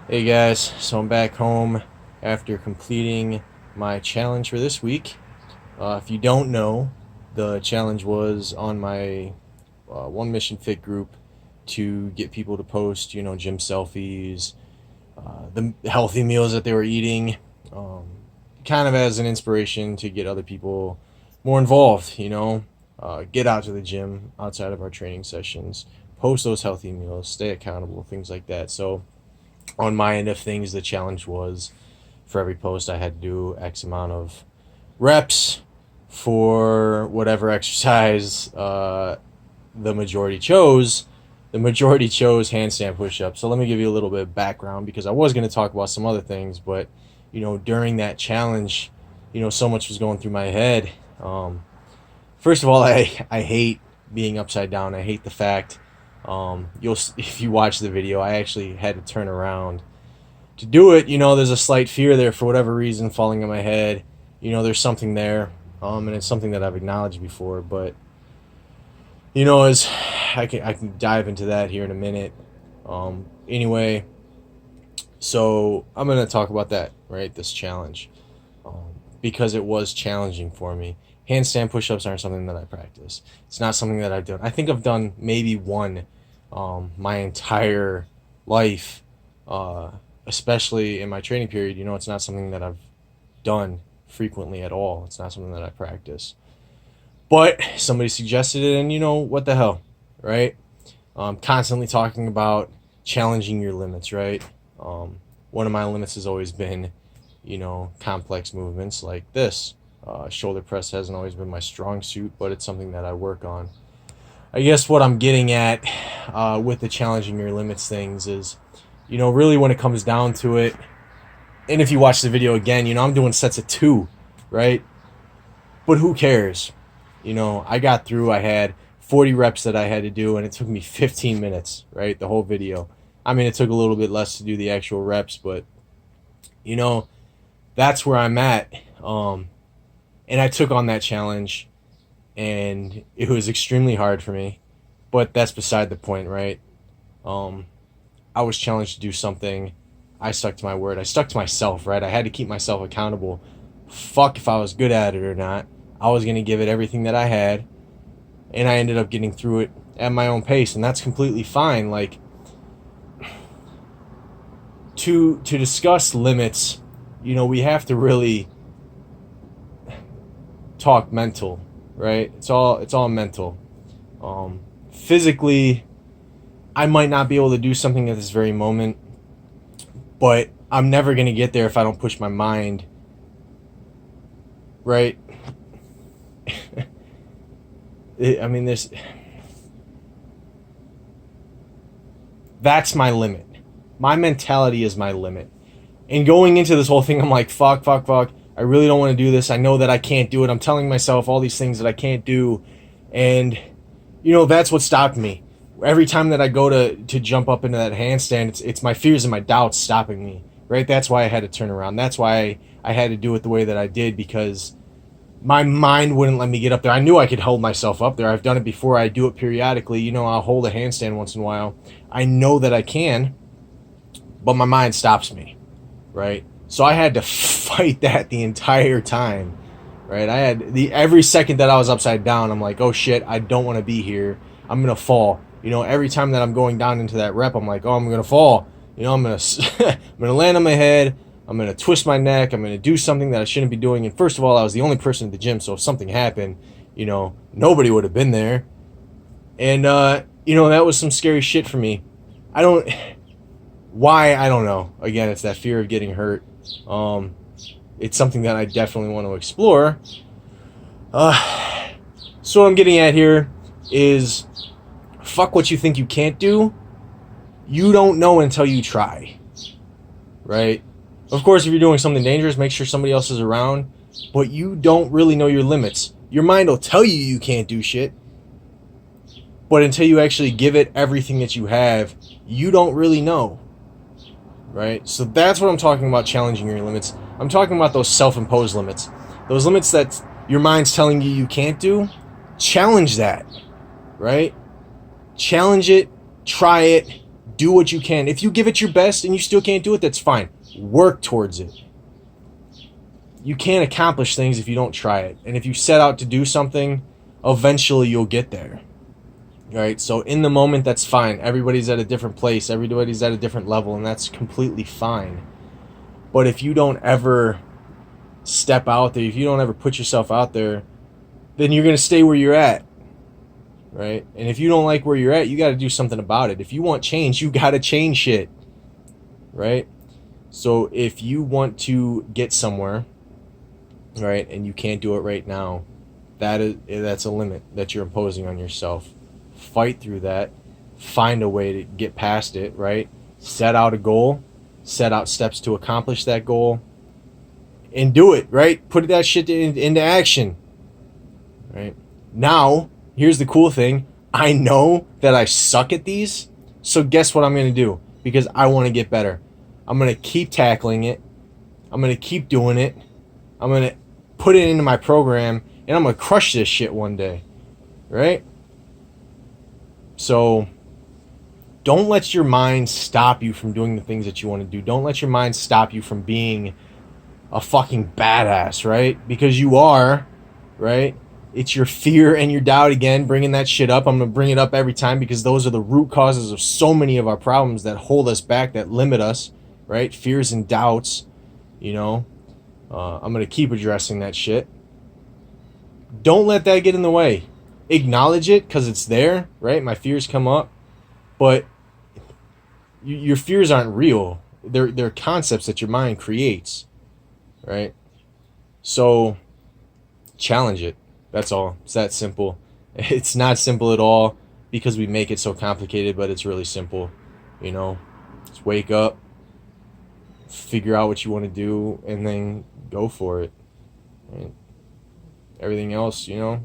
Hey guys, so I'm back home after completing my challenge for this week. If you don't know, the challenge was on my One Mission Fit group to get people to post, gym selfies, the healthy meals that they were eating, um, kind of as an inspiration to get other people more involved, get out to the gym outside of our training sessions, post those healthy meals, stay accountable, things like that. So, on my end of things, the challenge was for every post I had to do X amount of reps for whatever exercise the majority chose. The majority chose handstand push-ups. So let me give you a little bit of background because I was going to talk about some other things, but during that challenge, so much was going through my head. First of all, I hate being upside down. I hate the fact you'll if you watch the video, I actually had to turn around to do it. There's a slight fear there for whatever reason falling on my head. There's something there, and it's something that I've acknowledged before. But as I can dive into that here in a minute. Anyway, so I'm gonna talk about that, right? This challenge, because it was challenging for me. Handstand push-ups aren't something that I practice. It's not something that I've done. I think I've done maybe one my entire life, especially in my training period. It's not something that I've done frequently at all. It's not something that I practice. But somebody suggested it, and what the hell, right? Constantly talking about challenging your limits, right? One of my limits has always been, complex movements like this. Shoulder press hasn't always been my strong suit, but it's something that I work on. I guess what I'm getting at with the challenging your limits things is, really when it comes down to it, and if you watch the video again, I'm doing sets of 2, right? But who cares? I got through, I had 40 reps that I had to do, and it took me 15 minutes, right? The whole video. I mean, it took a little bit less to do the actual reps, but, that's where I'm at. And I took on that challenge, and it was extremely hard for me, but that's beside the point, right? I was challenged to do something. I stuck to my word. I stuck to myself, right? I had to keep myself accountable. Fuck if I was good at it or not. I was going to give it everything that I had, and I ended up getting through it at my own pace, and that's completely fine. Like, to discuss limits, we have to really talk mental, right? It's all mental. Physically, I might not be able to do something at this very moment, but I'm never gonna get there if I don't push my mind, right? I mean, that's my limit. My mentality is my limit. And going into this whole thing, I'm like, fuck, fuck, fuck. I really don't want to do this. I know that I can't do it. I'm telling myself all these things that I can't do. And, that's what stopped me. Every time that I go to jump up into that handstand, it's my fears and my doubts stopping me, right? That's why I had to turn around. That's why I had to do it the way that I did, because my mind wouldn't let me get up there. I knew I could hold myself up there. I've done it before. I do it periodically. I'll hold a handstand once in a while. I know that I can, but my mind stops me, right? So I had to fight that the entire time, right? I had every second that I was upside down, I'm like, oh shit, I don't want to be here. I'm gonna fall. Every time that I'm going down into that rep, I'm like, oh, I'm gonna fall. I'm gonna I'm gonna land on my head. I'm gonna twist my neck. I'm gonna do something that I shouldn't be doing. And first of all, I was the only person at the gym, so if something happened, nobody would have been there. And that was some scary shit for me. I don't why I don't know. Again, it's that fear of getting hurt. It's something that I definitely want to explore. So what I'm getting at here is, fuck what you think you can't do. You don't know until you try, right? Of course, if you're doing something dangerous, make sure somebody else is around, but you don't really know your limits. Your mind will tell you you can't do shit, but until you actually give it everything that you have, you don't really know, right? So that's what I'm talking about, challenging your limits. I'm talking about those self-imposed limits. Those limits that your mind's telling you you can't do. Challenge that, right? Challenge it, try it, do what you can. If you give it your best and you still can't do it, that's fine. Work towards it. You can't accomplish things if you don't try it. And if you set out to do something, eventually you'll get there. Right? So in the moment, that's fine. Everybody's at a different place. Everybody's at a different level, and that's completely fine. But if you don't ever step out there, if you don't ever put yourself out there, then you're going to stay where you're at. Right? And if you don't like where you're at, you got to do something about it. If you want change, you got to change shit. Right? So if you want to get somewhere, right, and you can't do it right now, that's a limit that you're imposing on yourself. Fight through that. Find a way to get past it, right? Set out a goal. Set out steps to accomplish that goal. And do it, right? Put that shit into action. Right? Now, here's the cool thing. I know that I suck at these, so guess what I'm going to do? Because I want to get better. I'm going to keep tackling it. I'm going to keep doing it. I'm going to put it into my program, and I'm going to crush this shit one day. Right? So, don't let your mind stop you from doing the things that you want to do. Don't let your mind stop you from being a fucking badass, right? Because you are, right? It's your fear and your doubt again, bringing that shit up. I'm going to bring it up every time because those are the root causes of so many of our problems that hold us back, that limit us, right? Fears and doubts, you know. I'm going to keep addressing that shit. Don't let that get in the way. Acknowledge it because it's there, right? My fears come up, but your fears aren't real. They're concepts that your mind creates, right? So challenge it. That's all. It's that simple. It's not simple at all because we make it so complicated, but it's really simple. You know, just wake up, figure out what you want to do, and then go for it. Right? Everything else, you know,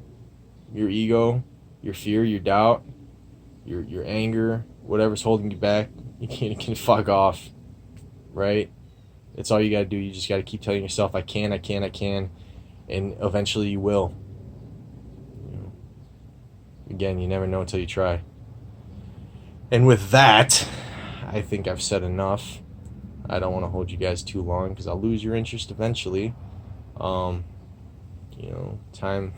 your ego, your fear, your doubt, your anger, whatever's holding you back, you can fuck off, right? That's all you got to do. You just got to keep telling yourself, I can, and eventually you will. You know, again, you never know until you try. And with that, I think I've said enough. I don't want to hold you guys too long because I'll lose your interest eventually. You know, time.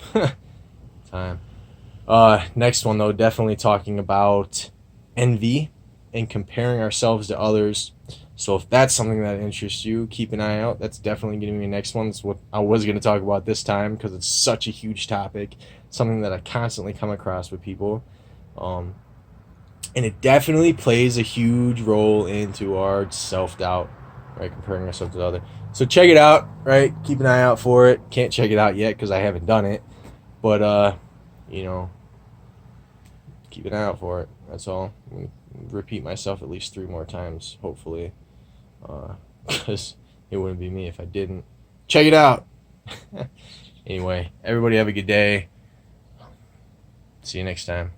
Next one, though, definitely talking about envy and comparing ourselves to others. So if that's something that interests you, keep an eye out. That's definitely going to be the next one. That's what I was going to talk about this time because it's such a huge topic. Something that I constantly come across with people. And it definitely plays a huge role into our self-doubt, right? Comparing ourselves to others. So check it out, right? Keep an eye out for it. Can't check it out yet because I haven't done it. But, you know, keep an eye out for it. That's all. I'm going to repeat myself at least 3 more times, hopefully. Because it wouldn't be me if I didn't. Check it out. Anyway, everybody have a good day. See you next time.